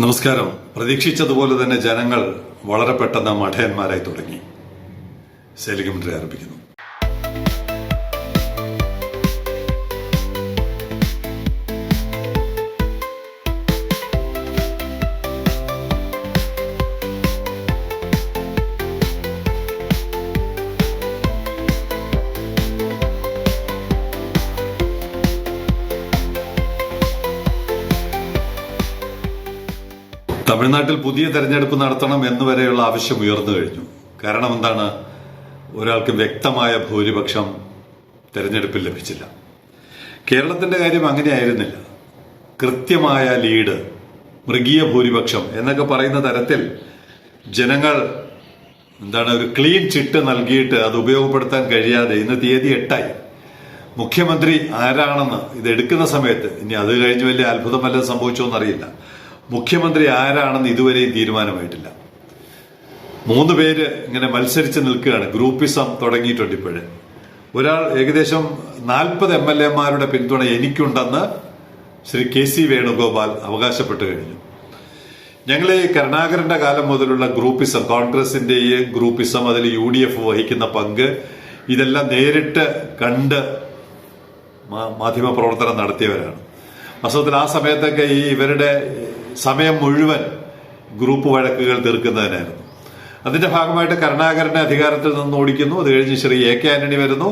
നമസ്കാരം. പ്രതീക്ഷിച്ചതുപോലെ തന്നെ ജനങ്ങൾ വളരെ പെട്ടെന്ന് മഠയന്മാരായി തുടങ്ങി. സെലികമെന്ററി ആരംഭിക്കുന്നു. തമിഴ്നാട്ടിൽ പുതിയ തെരഞ്ഞെടുപ്പ് നടത്തണം എന്നുവരെയുള്ള ആവശ്യം ഉയർന്നു കഴിഞ്ഞു. കാരണം എന്താണ്? ഒരാൾക്ക് വ്യക്തമായ ഭൂരിപക്ഷം തെരഞ്ഞെടുപ്പിൽ ലഭിച്ചില്ല. കേരളത്തിന്റെ കാര്യം അങ്ങനെയായിരുന്നില്ല. കൃത്യമായ ലീഡ്, മൃഗീയ ഭൂരിപക്ഷം എന്നൊക്കെ പറയുന്ന തരത്തിൽ ജനങ്ങൾ ഒരു ക്ലീൻ ചിട്ട് നൽകിയിട്ട് അത് ഉപയോഗപ്പെടുത്താൻ കഴിയാതെ ഇന്ന് തീയതി 8 മുഖ്യമന്ത്രി ആരാണെന്ന് ഇത് എടുക്കുന്ന സമയത്ത്, ഇനി അത് കഴിഞ്ഞ് വലിയ അത്ഭുതം വല്ലതും സംഭവിച്ചോന്നറിയില്ല, മുഖ്യമന്ത്രി ആരാണെന്ന് ഇതുവരെയും തീരുമാനമായിട്ടില്ല. 3 പേര് ഇങ്ങനെ മത്സരിച്ച് നിൽക്കുകയാണ്. ഗ്രൂപ്പിസം തുടങ്ങിയിട്ടുണ്ട്. ഇപ്പോഴേ ഒരാൾ ഏകദേശം 40 MLA-മാരുടെ പിന്തുണ എനിക്കുണ്ടെന്ന് ശ്രീ KC വേണുഗോപാൽ അവകാശപ്പെട്ടു കഴിഞ്ഞു. ഞങ്ങൾ ഈ കരുണാകരന്റെ കാലം മുതലുള്ള ഗ്രൂപ്പിസം, കോൺഗ്രസിന്റെ ഈ ഗ്രൂപ്പിസം, അതിൽ UDF വഹിക്കുന്ന പങ്ക്, ഇതെല്ലാം നേരിട്ട് കണ്ട് മാധ്യമപ്രവർത്തനം നടത്തിയവരാണ്. വാസ്തവത്തിൽ ആ സമയത്തൊക്കെ ഇവരുടെ സമയം മുഴുവൻ ഗ്രൂപ്പ് വഴക്കുകൾ തീർക്കുന്നതിനായിരുന്നു. അതിന്റെ ഭാഗമായിട്ട് കരുണാകരനെ അധികാരത്തിൽ നിന്ന് ഓടിക്കുന്നു. അത് കഴിഞ്ഞ് ശ്രീ AK ആന്റണി വരുന്നു.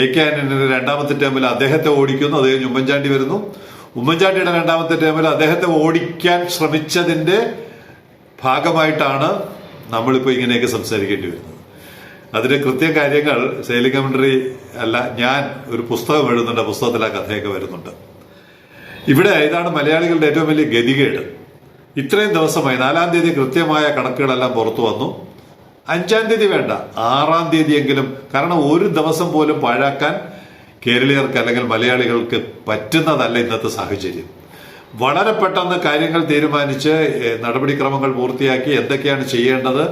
AK ആന്റണിയുടെ 2ാമത്തെ ടേമിൽ അദ്ദേഹത്തെ ഓടിക്കുന്നു. അത് കഴിഞ്ഞ് ഉമ്മൻചാണ്ടി വരുന്നു. ഉമ്മൻചാണ്ടിയുടെ 2ാമത്തെ ടേമിൽ അദ്ദേഹത്തെ ഓടിക്കാൻ ശ്രമിച്ചതിന്റെ ഭാഗമായിട്ടാണ് നമ്മളിപ്പോൾ ഇങ്ങനെയൊക്കെ സംസാരിക്കേണ്ടി വരുന്നത്. അതിന്റെ കൃത്യ കാര്യങ്ങൾ സെലികമെന്ററി അല്ല, ഞാൻ ഒരു പുസ്തകം എഴുതുന്നുണ്ട്. പുസ്തകത്തിൽ ആ കഥയൊക്കെ വരുന്നുണ്ട്. ഇവിടെ ഇതാണ് മലയാളികളുടെ ഏറ്റവും വലിയ ഗതികേട്. ഇത്രയും ദിവസമായി 4-ാം തീയതി കൃത്യമായ കണക്കുകളെല്ലാം പുറത്തു വന്നു. 5-ാം തീയതി വേണ്ട, 6-ാം തീയതിയെങ്കിലും, കാരണം ഒരു ദിവസം പോലും പാഴാക്കാൻ കേരളീയർക്ക് അല്ലെങ്കിൽ മലയാളികൾക്ക് പറ്റുന്നതല്ല ഇന്നത്തെ സാഹചര്യം. വളരെ പെട്ടെന്ന് കാര്യങ്ങൾ തീരുമാനിച്ച് നടപടിക്രമങ്ങൾ പൂർത്തിയാക്കി എന്തൊക്കെയാണ് ചെയ്യേണ്ടത്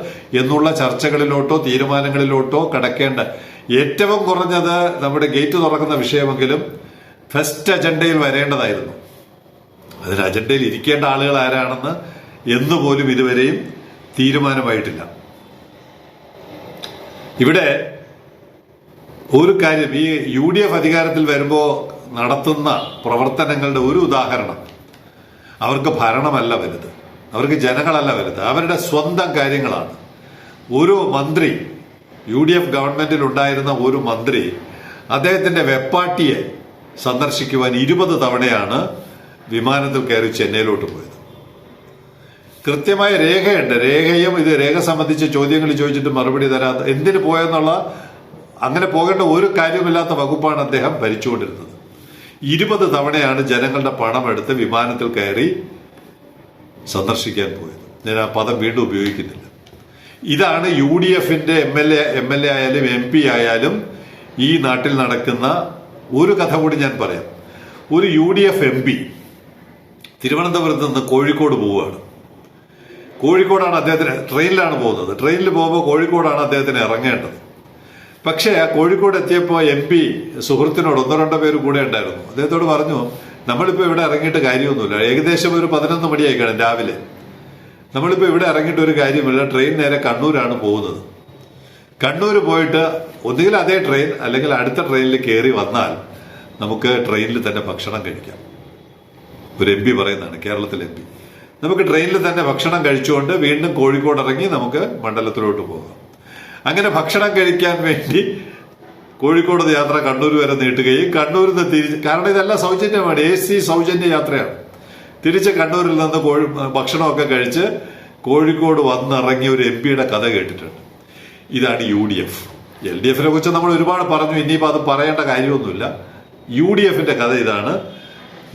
എന്നുള്ള ചർച്ചകളിലോട്ടോ തീരുമാനങ്ങളിലോട്ടോ കടക്കേണ്ട, ഏറ്റവും കുറഞ്ഞത് നമ്മുടെ ഗേറ്റ് തുറക്കുന്ന വിഷയമെങ്കിലും ഫസ്റ്റ് അജണ്ടയിൽ വരേണ്ടതായിരുന്നു. അതിന് അജണ്ടയിൽ ഇരിക്കേണ്ട ആളുകൾ ആരാണെന്ന് എന്നുപോലും ഇതുവരെയും തീരുമാനമായിട്ടില്ല. ഇവിടെ ഒരു കാര്യം, ഈ UDF അധികാരത്തിൽ വരുമ്പോൾ നടത്തുന്ന പ്രവർത്തനങ്ങളുടെ ഒരു ഉദാഹരണം, അവർക്ക് ഭരണമല്ല വലുത്, അവർക്ക് ജനങ്ങളല്ല വലുത്, അവരുടെ സ്വന്തം കാര്യങ്ങളാണ്. ഒരു മന്ത്രി, UDF ഗവൺമെന്റിൽ ഉണ്ടായിരുന്ന ഒരു മന്ത്രി അദ്ദേഹത്തിന്റെ വെപ്പാട്ടിയെ സന്ദർശിക്കുവാൻ 20 തവണയാണ് വിമാനത്തിൽ കയറി ചെന്നൈയിലോട്ട് പോയത്. കൃത്യമായ രേഖയുണ്ട്. രേഖ സംബന്ധിച്ച ചോദ്യങ്ങൾ ചോദിച്ചിട്ട് മറുപടി തരാത്ത, എന്തിനു പോയെന്നുള്ള, അങ്ങനെ പോകേണ്ട ഒരു കാര്യമില്ലാത്ത വകുപ്പാണ് അദ്ദേഹം ഭരിച്ചുകൊണ്ടിരുന്നത്. 20 തവണയാണ് ജനങ്ങളുടെ പണം എടുത്ത് വിമാനത്തിൽ കയറി സന്ദർശിക്കാൻ പോയത്. ഞാൻ ആ പദം വീണ്ടും ഉപയോഗിക്കുന്നില്ല. ഇതാണ് UDFന്റെ MLA ആയാലും MP ആയാലും ഈ നാട്ടിൽ നടക്കുന്ന ഒരു കഥ കൂടി ഞാൻ പറയാം. ഒരു UDF MP തിരുവനന്തപുരത്ത് നിന്ന് കോഴിക്കോട് പോവുകയാണ്. കോഴിക്കോടാണ് അദ്ദേഹത്തിന്, ട്രെയിനിലാണ് പോകുന്നത്. ട്രെയിനിൽ പോകുമ്പോൾ കോഴിക്കോടാണ് അദ്ദേഹത്തിന് ഇറങ്ങേണ്ടത്. പക്ഷേ ആ കോഴിക്കോട് എത്തിയപ്പോൾ MP സുഹൃത്തിനോട് 1-2 പേര് കൂടെ ഉണ്ടായിരുന്നു. അദ്ദേഹത്തോട് പറഞ്ഞു, നമ്മളിപ്പോൾ ഇവിടെ ഇറങ്ങിയിട്ട് കാര്യമൊന്നുമില്ല, ഏകദേശം ഒരു 11 മണിയായി കാണും രാവിലെ, നമ്മളിപ്പോൾ ഇവിടെ ഇറങ്ങിയിട്ട് ഒരു കാര്യമില്ല, ട്രെയിൻ നേരെ കണ്ണൂരാണ് പോകുന്നത്. കണ്ണൂർ പോയിട്ട് ഒന്നുകിൽ അതേ ട്രെയിൻ അല്ലെങ്കിൽ അടുത്ത ട്രെയിനിൽ കയറി വന്നാൽ നമുക്ക് ട്രെയിനിൽ തന്നെ ഭക്ഷണം കഴിക്കാം. ഒരു MP പറയുന്നതാണ്, കേരളത്തിലെ MP. നമുക്ക് ട്രെയിനിൽ തന്നെ ഭക്ഷണം കഴിച്ചുകൊണ്ട് വീണ്ടും കോഴിക്കോട് ഇറങ്ങി നമുക്ക് മണ്ഡലത്തിലോട്ട് പോകാം. അങ്ങനെ ഭക്ഷണം കഴിക്കാൻ വേണ്ടി കോഴിക്കോട് യാത്ര കണ്ണൂർ വരെ നീട്ടുകയും കണ്ണൂരിൽ നിന്ന് തിരിച്ച്, കാരണം ഇതെല്ലാം സൗജന്യമാണ്, AC സൗജന്യ യാത്രയാണ്. തിരിച്ച് കണ്ണൂരിൽ നിന്ന് ഭക്ഷണമൊക്കെ കഴിച്ച് കോഴിക്കോട് വന്നിറങ്ങിയ ഒരു MP-യുടെ കഥ കേട്ടിട്ടുണ്ട്. ഇതാണ് UDF. LDF-നെ കുറിച്ച് നമ്മൾ ഒരുപാട് പറഞ്ഞു, ഇനിയിപ്പോൾ അത് പറയേണ്ട കാര്യമൊന്നുമില്ല. UDF-ന്റെ കഥ ഇതാണ്.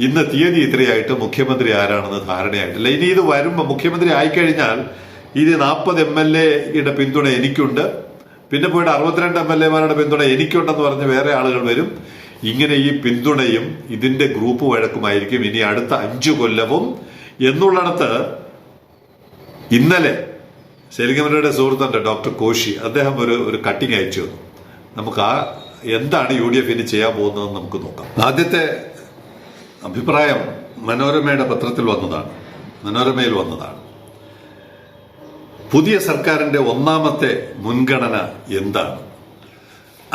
ഇന്ന് തീയതി ഇത്രയായിട്ട് മുഖ്യമന്ത്രി ആരാണെന്ന് ധാരണയായിട്ടില്ല. ഇനി ഇത് വരുമ്പോൾ, മുഖ്യമന്ത്രി ആയിക്കഴിഞ്ഞാൽ ഇത് 40 MLA-യുടെ പിന്തുണ എനിക്കുണ്ട്, പിന്നെ പോയിട്ട് 62 MLA-മാരുടെ പിന്തുണ എനിക്കുണ്ടെന്ന് പറഞ്ഞ് വേറെ ആളുകൾ വരും. ഇങ്ങനെ ഈ പിന്തുണയും ഇതിന്റെ ഗ്രൂപ്പ് വഴക്കുമായിരിക്കും ഇനി അടുത്ത 5 കൊല്ലവും എന്നുള്ളിടത്ത് ഇന്നലെ സെലികമെന്ററിയുടെ സുഹൃത്തുണ്ട് ഡോക്ടർ കോശി, അദ്ദേഹം ഒരു കട്ടിങ് അയച്ചു തന്നു. നമുക്ക് എന്താണ് UDF ഇനി ചെയ്യാൻ പോകുന്നതെന്ന് നമുക്ക് നോക്കാം. ആദ്യത്തെ അഭിപ്രായം മനോരമയുടെ പത്രത്തിൽ വന്നതാണ്. മനോരമയിൽ വന്നതാണ്. പുതിയ സർക്കാരിന്റെ ഒന്നാമത്തെ മുൻഗണന എന്താണ്?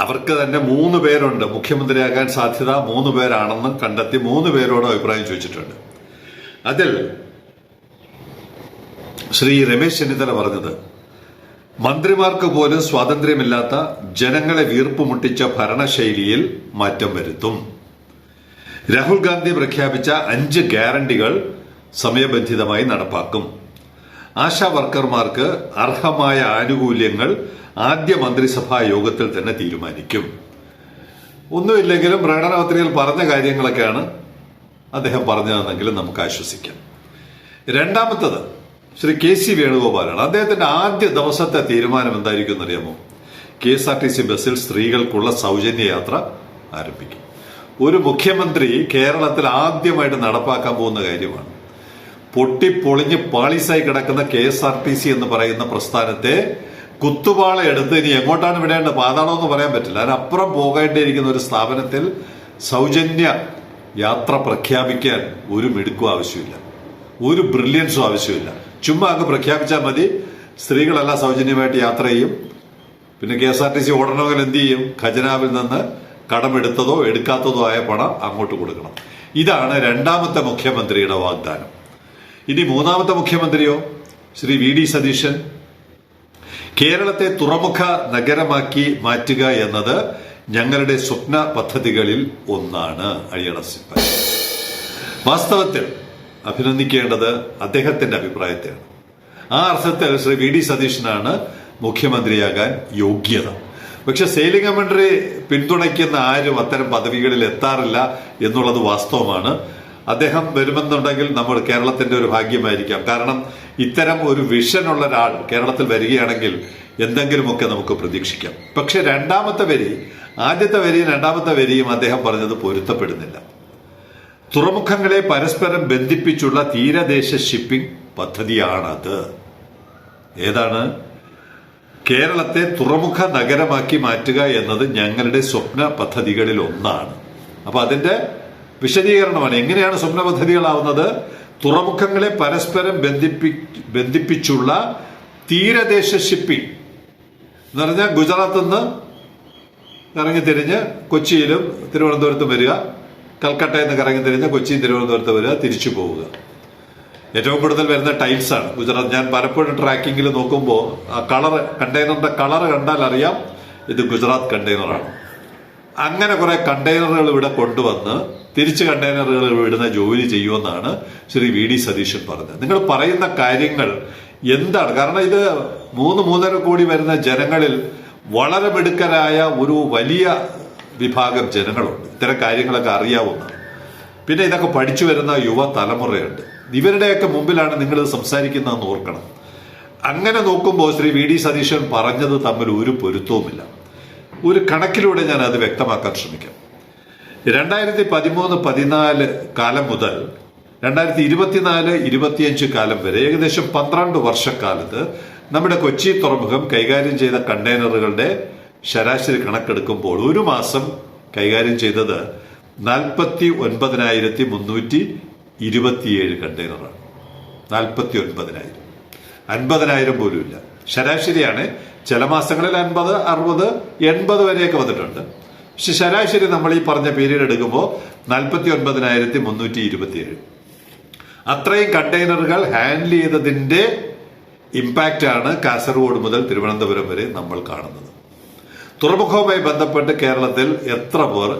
അവർക്ക് തന്നെ 3 പേരുണ്ട് മുഖ്യമന്ത്രിയാകാൻ സാധ്യത, 3 പേരാണെന്ന് കണ്ടെത്തി 3 പേരോട് അഭിപ്രായം ചോദിച്ചിട്ടുണ്ട്. അതിൽ ശ്രീ രമേശ് ചെന്നിത്തല പറഞ്ഞത്, മന്ത്രിമാർക്ക് പോലും സ്വാതന്ത്ര്യമില്ലാത്ത ജനങ്ങളെ വീർപ്പുമുട്ടിച്ച ഭരണശൈലിയിൽ മാറ്റം വരുത്തും. രാഹുൽ ഗാന്ധി പ്രഖ്യാപിച്ച 5 ഗ്യാരണ്ടികൾ സമയബന്ധിതമായി നടപ്പാക്കും. ആശാ വർക്കർമാർക്ക് അർഹമായ ആനുകൂല്യങ്ങൾ ആദ്യ മന്ത്രിസഭാ യോഗത്തിൽ തന്നെ തീരുമാനിക്കും. ഒന്നുമില്ലെങ്കിലും പ്രകടനപത്രികയിൽ പറഞ്ഞ കാര്യങ്ങളൊക്കെയാണ് അദ്ദേഹം പറഞ്ഞതെന്നെങ്കിലും നമുക്ക് ആശ്വസിക്കാം. രണ്ടാമത്തത് ശ്രീ KC വേണുഗോപാലാണ്. അദ്ദേഹത്തിന്റെ ആദ്യ ദിവസത്തെ തീരുമാനം എന്തായിരിക്കും എന്നറിയാമോ? KSRTC ബസ്സിൽ സ്ത്രീകൾക്കുള്ള സൗജന്യ യാത്ര ആരംഭിക്കും. ഒരു മുഖ്യമന്ത്രി കേരളത്തിൽ ആദ്യമായിട്ട് നടപ്പാക്കാൻ പോകുന്ന കാര്യമാണ്. പൊട്ടിപ്പൊളിഞ്ഞ് പാളീസായി കിടക്കുന്ന KSRTC എന്ന് പറയുന്ന പ്രസ്ഥാനത്തെ കുത്തുപാള എടുത്ത് ഇനി എങ്ങോട്ടാണ് വിടേണ്ടത്, പാതാളമെന്ന് പറയാൻ പറ്റില്ല, അതിനപ്പുറം പോകേണ്ടിയിരിക്കുന്ന ഒരു സ്ഥാപനത്തിൽ സൗജന്യ യാത്ര പ്രഖ്യാപിക്കാൻ ഒരു മിടുക്കും ആവശ്യമില്ല, ഒരു ബ്രില്യൻസും ആവശ്യമില്ല. ചുമ്മാ അങ്ങ് പ്രഖ്യാപിച്ചാൽ മതി. സ്ത്രീകളെല്ലാം സൗജന്യമായിട്ട് യാത്ര ചെയ്യും. പിന്നെ KSRTC ഓടണമെങ്കിൽ എന്ത് ചെയ്യും? ഖജനാവിൽ നിന്ന് കടമെടുത്തതോ എടുക്കാത്തതോ ആയ പണം അങ്ങോട്ട് കൊടുക്കണം. ഇതാണ് രണ്ടാമത്തെ മുഖ്യമന്ത്രിയുടെ വാഗ്ദാനം. ഇനി മൂന്നാമത്തെ മുഖ്യമന്ത്രിയോ? ശ്രീ VD സതീശൻ. കേരളത്തെ തുറമുഖ നഗരമാക്കി മാറ്റുക എന്നത് ഞങ്ങളുടെ സ്വപ്ന പദ്ധതികളിൽ ഒന്നാണ്. അഴിയടസിപ്പായി വാസ്തവത്തിൽ അഭിനന്ദിക്കേണ്ടത് അദ്ദേഹത്തിന്റെ അഭിപ്രായത്തെയാണ്. ആ അർത്ഥത്തിൽ ശ്രീ VD സതീശനാണ് മുഖ്യമന്ത്രിയാകാൻ യോഗ്യത. പക്ഷെ സെയിലിംഗ് കമന്ററി പിന്തുണയ്ക്കുന്ന ആരും അത്തരം പദവികളിൽ എത്താറില്ല എന്നുള്ളത് വാസ്തവമാണ്. അദ്ദേഹം വരുമെന്നുണ്ടെങ്കിൽ നമ്മൾ കേരളത്തിന്റെ ഒരു ഭാഗ്യമായിരിക്കാം. കാരണം ഇത്തരം ഒരു വിഷനുള്ള ഒരാൾ കേരളത്തിൽ വരികയാണെങ്കിൽ എന്തെങ്കിലുമൊക്കെ നമുക്ക് പ്രതീക്ഷിക്കാം. പക്ഷെ ആദ്യത്തെ വരിയും രണ്ടാമത്തെ വരിയും അദ്ദേഹം പറഞ്ഞത് പൊരുത്തപ്പെടുന്നില്ല. തുറമുഖങ്ങളെ പരസ്പരം ബന്ധിപ്പിച്ചുള്ള തീരദേശ ഷിപ്പിംഗ് പദ്ധതിയാണത്. ഏതാണ്? കേരളത്തെ തുറമുഖ നഗരമാക്കി മാറ്റുക എന്നത് ഞങ്ങളുടെ സ്വപ്ന പദ്ധതികളിൽ ഒന്നാണ്. അപ്പൊ അതിന്റെ വിശദീകരണമാണ്. എങ്ങനെയാണ് സ്വപ്ന പദ്ധതികളാവുന്നത്? തുറമുഖങ്ങളെ പരസ്പരം ബന്ധിപ്പിച്ചുള്ള തീരദേശ ഷിപ്പിംഗ് എന്ന് പറഞ്ഞാൽ ഗുജറാത്തിൽ നിന്ന് കറങ്ങി തിരിഞ്ഞ് കൊച്ചിയിലും തിരുവനന്തപുരത്തും വരിക, കൽക്കട്ടയിൽ നിന്ന് കറങ്ങി തിരിഞ്ഞ് കൊച്ചിയും തിരുവനന്തപുരത്ത് വരിക, തിരിച്ചു പോവുക. ഏറ്റവും കൂടുതൽ വരുന്ന ടൈൽസ് ആണ് ഗുജറാത്ത്. ഞാൻ പലപ്പോഴും ട്രാക്കിങ്ങിൽ നോക്കുമ്പോൾ ആ കണ്ടെയ്നറിന്റെ കളർ കണ്ടാൽ അറിയാം ഇത് ഗുജറാത്ത് കണ്ടെയ്നറാണ്. അങ്ങനെ കുറെ കണ്ടെയ്നറുകൾ ഇവിടെ കൊണ്ടുവന്ന് തിരിച്ച് കണ്ടെയ്നറുകൾ വിടുന്ന ജോലി ചെയ്യുമെന്നാണ് ശ്രീ VD സതീശൻ പറഞ്ഞത്. നിങ്ങൾ പറയുന്ന കാര്യങ്ങൾ എന്താണ്? കാരണം ഇത് 3-3.5 കോടി വരുന്ന ജനങ്ങളിൽ വളരെ മിടുക്കരായ ഒരു വലിയ വിഭാഗം ജനങ്ങളുണ്ട്. ഇത്തരം കാര്യങ്ങളൊക്കെ അറിയാവുന്നതാണ്. പിന്നെ ഇതൊക്കെ പഠിച്ചു വരുന്ന യുവ തലമുറയുണ്ട്. ഇവരുടെയൊക്കെ മുമ്പിലാണ് നിങ്ങൾ സംസാരിക്കുന്നതെന്ന് ഓർക്കണം. അങ്ങനെ നോക്കുമ്പോൾ ശ്രീ VD സതീശൻ പറഞ്ഞത് തമ്മിൽ ഒരു പൊരുത്തവുമില്ല. ഒരു കണക്കിലൂടെ ഞാൻ അത് വ്യക്തമാക്കാൻ ശ്രമിക്കാം. 2013-14 കാലം മുതൽ 2024-25 കാലം വരെ ഏകദേശം 12 വർഷക്കാലത്ത് നമ്മുടെ കൊച്ചി തുറമുഖം കൈകാര്യം ചെയ്ത കണ്ടെയ്നറുകളുടെ ശരാശരി കണക്കെടുക്കുമ്പോൾ ഒരു മാസം കൈകാര്യം ചെയ്തത് 49,327 കണ്ടെയ്നറാണ്. 49,000, 50,000 പോലും ഇല്ല. ശരാശരിയാണ്. ചില മാസങ്ങളിൽ 50, 60, 80 വരെയൊക്കെ വന്നിട്ടുണ്ട്. പക്ഷെ ശരാശരി നമ്മൾ ഈ പറഞ്ഞ പീരീഡ് എടുക്കുമ്പോൾ 49,327. അത്രയും കണ്ടെയ്നറുകൾ ഹാൻഡിൽ ചെയ്തതിന്റെ ഇമ്പാക്റ്റ് ആണ് കാസർഗോഡ് മുതൽ തിരുവനന്തപുരം വരെ നമ്മൾ കാണുന്നത്. തുറമുഖവുമായി ബന്ധപ്പെട്ട് കേരളത്തിൽ എത്ര പേർ,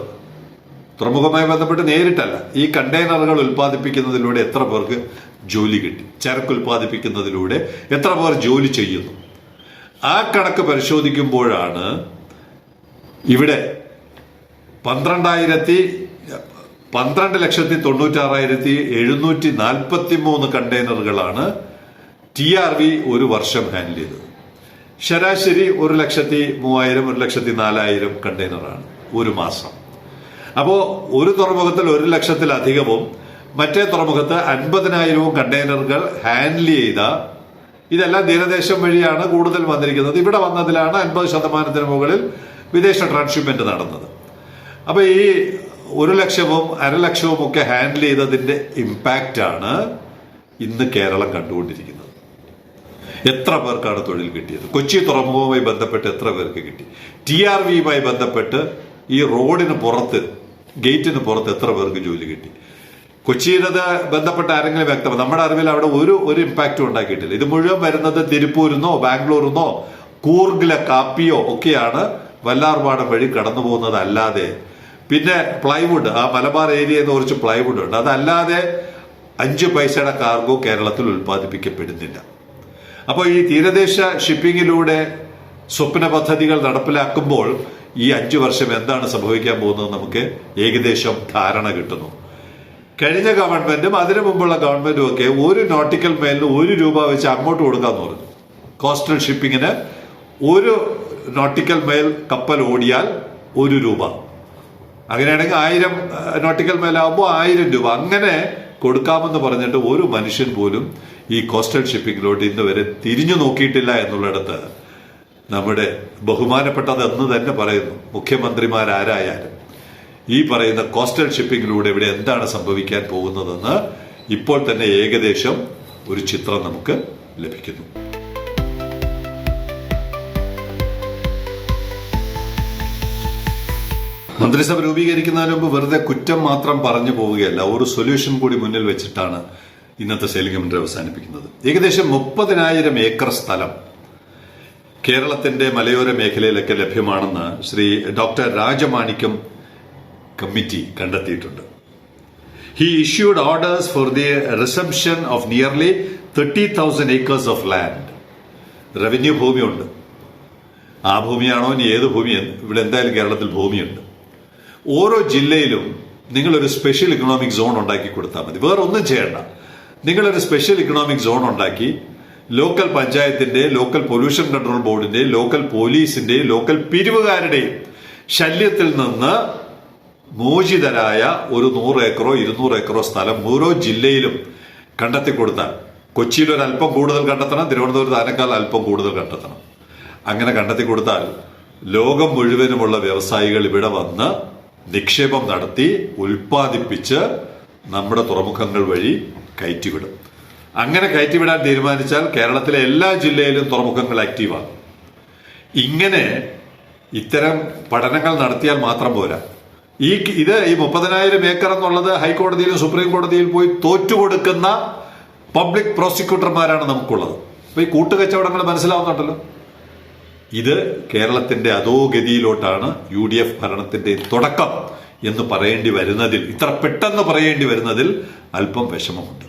തുറമുഖവുമായി ബന്ധപ്പെട്ട് നേരിട്ടല്ല, ഈ കണ്ടെയ്നറുകൾ ഉൽപ്പാദിപ്പിക്കുന്നതിലൂടെ എത്ര പേർക്ക് ജോലി കിട്ടി, ചരക്ക് ഉൽപ്പാദിപ്പിക്കുന്നതിലൂടെ എത്ര പേർ ജോലി ചെയ്യുന്നു, ആ കണക്ക് പരിശോധിക്കുമ്പോഴാണ് ഇവിടെ 12,96,743 കണ്ടെയ്നറുകളാണ് TRV ഒരു വർഷം ഹാൻഡിൽ ചെയ്തത്. ശരാശരി 1,03,000, 1,04,000 കണ്ടെയ്നറാണ് ഒരു മാസം. അപ്പോ ഒരു തുറമുഖത്തിൽ 1,00,000-ലധികവും മറ്റേ തുറമുഖത്ത് 50,000 കണ്ടെയ്നറുകൾ ഹാൻഡിൽ ചെയ്ത, ഇതെല്ലാം തീരദേശം വഴിയാണ് കൂടുതൽ വന്നിരിക്കുന്നത്. ഇവിടെ വന്നതിലാണ് 50% മുകളിൽ വിദേശ ട്രാൻസ്ഷിപ്മെന്റ് നടന്നത്. അപ്പൊ ഈ 1,00,000-ഉം 1,50,000-ഉം ഒക്കെ ഹാൻഡിൽ ചെയ്തതിന്റെ ഇമ്പാക്റ്റ് ആണ് ഇന്ന് കേരളം കണ്ടുകൊണ്ടിരിക്കുന്നത്. എത്ര പേർക്കാണ് തൊഴിൽ കിട്ടിയത്? കൊച്ചി തുറമുഖവുമായി ബന്ധപ്പെട്ട് എത്ര പേർക്ക് കിട്ടി? TRVയുമായി ബന്ധപ്പെട്ട് ഈ റോഡിന് പുറത്ത്, ഗേറ്റിന് പുറത്ത് എത്ര പേർക്ക് ജോലി കിട്ടി? കൊച്ചിയിലത് ബന്ധപ്പെട്ട ആരെങ്കിലും വ്യക്തമാണ്? നമ്മുടെ അറിവിൽ അവിടെ ഒരു ഇമ്പാക്റ്റും ഉണ്ടാക്കിയിട്ടില്ല. ഇത് മുഴുവൻ വരുന്നത് തിരുപ്പൂരിന്നോ ബാംഗ്ലൂരിന്നോ കൂർഗിലെ കാപ്പിയോ ഒക്കെയാണ് വല്ലാർപാടം വഴി കടന്നു പോകുന്നത്. അല്ലാതെ പിന്നെ പ്ലൈവുഡ്, ആ മലബാർ ഏരിയയിൽ നിന്ന് കുറച്ച് പ്ലൈവുഡ് ഉണ്ട്. അതല്ലാതെ 5 പൈസയുടെ കാർഗോ കേരളത്തിൽ ഉൽപ്പാദിപ്പിക്കപ്പെടുന്നില്ല. അപ്പോൾ ഈ തീരദേശ ഷിപ്പിങ്ങിലൂടെ സ്വപ്ന പദ്ധതികൾ നടപ്പിലാക്കുമ്പോൾ ഈ 5 വർഷം എന്താണ് സംഭവിക്കാൻ പോകുന്നത് നമുക്ക് ഏകദേശം ധാരണ കിട്ടുന്നു. കഴിഞ്ഞ ഗവൺമെന്റും അതിനു മുമ്പുള്ള ഗവൺമെന്റും ഒക്കെ ഒരു നോട്ടിക്കൽ മൈലിന് 1 രൂപ വെച്ച് അങ്ങോട്ട് കൊടുക്കാന്ന് പറഞ്ഞു. കോസ്റ്റൽ ഷിപ്പിങ്ങിന് 1 നോട്ടിക്കൽ മൈൽ കപ്പൽ ഓടിയാൽ 1 രൂപ. അങ്ങനെയാണെങ്കിൽ 1000 നോട്ടിക്കൽ മൈൽ ആകുമ്പോൾ 1000 രൂപ അങ്ങനെ കൊടുക്കാമെന്ന് പറഞ്ഞിട്ട് ഒരു മനുഷ്യൻ പോലും ഈ കോസ്റ്റൽ ഷിപ്പിങ്ങിലോട്ട് ഇന്ന് വരെ തിരിഞ്ഞു നോക്കിയിട്ടില്ല എന്നുള്ളിടത്ത് നമ്മുടെ ബഹുമാനപ്പെട്ടത് എന്ന് തന്നെ പറയുന്നു മുഖ്യമന്ത്രിമാരാരായാലും ഈ പറയുന്ന കോസ്റ്റൽ ഷിപ്പിങ്ങിലൂടെ ഇവിടെ എന്താണ് സംഭവിക്കാൻ പോകുന്നതെന്ന് ഇപ്പോൾ തന്നെ ഏകദേശം ഒരു ചിത്രം നമുക്ക് ലഭിക്കുന്നു. മന്ത്രിസഭ രൂപീകരിക്കുന്നതിന് മുമ്പ് വെറുതെ കുറ്റം മാത്രം പറഞ്ഞു പോവുകയല്ല, ഒരു സൊല്യൂഷൻ കൂടി മുന്നിൽ വെച്ചിട്ടാണ് ഇന്നത്തെ സെയിലിംഗ് കമന്ററി അവസാനിപ്പിക്കുന്നത്. ഏകദേശം 30,000 ഏക്കർ സ്ഥലം കേരളത്തിന്റെ മലയോര മേഖലയിലൊക്കെ ലഭ്യമാണെന്ന് ശ്രീ ഡോക്ടർ രാജമാണിക്യം കമ്മിറ്റി കണ്ടെത്തിയിട്ടുണ്ട്. He issued orders for the resumption of nearly 30,000 acres of land. Revenue ഭൂമിയുണ്ട്. ആ ഭൂമിയാണോ ഇനി ഏത് ഭൂമിയെന്ന്, ഇവിടെ എന്തായാലും കേരളത്തിൽ ഭൂമിയുണ്ട്. ഓരോ ജില്ലയിലും നിങ്ങളൊരു സ്പെഷ്യൽ ഇക്കണോമിക് സോൺ ഉണ്ടാക്കി കൊടുത്താൽ മതി, വേറെ ഒന്നും ചെയ്യണ്ട. നിങ്ങളൊരു സ്പെഷ്യൽ ഇക്കണോമിക് സോൺ ഉണ്ടാക്കി ലോക്കൽ പഞ്ചായത്തിന്റെ, ലോക്കൽ പൊല്യൂഷൻ കൺട്രോൾ ബോർഡിന്റെ, ലോക്കൽ പോലീസിന്റെയും ലോക്കൽ പിരിവുകാരുടെയും ശല്യത്തിൽ നിന്ന് മോചിതരായ ഒരു 100 ഏക്കറോ 200 ഏക്കറോ സ്ഥലം ഓരോ ജില്ലയിലും കണ്ടെത്തി കൊടുത്താൽ, കൊച്ചിയിൽ ഒരു അല്പം കൂടുതൽ കണ്ടെത്തണം, തിരുവനന്തപുരത്ത് അതിനേക്കാൾ അല്പം കൂടുതൽ കണ്ടെത്തണം. അങ്ങനെ കണ്ടെത്തി കൊടുത്താൽ ലോകം മുഴുവനുമുള്ള വ്യവസായികൾ ഇവിടെ വന്ന് നിക്ഷേപം നടത്തി ഉൽപ്പാദിപ്പിച്ച് നമ്മുടെ തുറമുഖങ്ങൾ വഴി കയറ്റിവിടും. അങ്ങനെ കയറ്റിവിടാൻ തീരുമാനിച്ചാൽ കേരളത്തിലെ എല്ലാ ജില്ലയിലും തുറമുഖങ്ങൾ ആക്റ്റീവാകും. ഇങ്ങനെ ഇത്തരം പഠനങ്ങൾ നടത്തിയാൽ മാത്രം പോരാ. ഈ 30,000 ഏക്കർ എന്നുള്ളത് ഹൈക്കോടതിയിലും സുപ്രീം കോടതിയിൽ പോയി തോറ്റുകൊടുക്കുന്ന പബ്ലിക് പ്രോസിക്യൂട്ടർമാരാണ് നമുക്കുള്ളത്. അപ്പൊ ഈ കൂട്ടുകച്ചവടങ്ങൾ മനസ്സിലാവുന്നുണ്ടല്ലോ. ഇത് കേരളത്തിന്റെ അധോഗതിയിലോട്ടാണ് UDF ഭരണത്തിന്റെ തുടക്കം എന്ന് പറയേണ്ടി വരുന്നതിൽ, ഇത്ര പെട്ടെന്ന് പറയേണ്ടി വരുന്നതിൽ അല്പം വിഷമമുണ്ട്.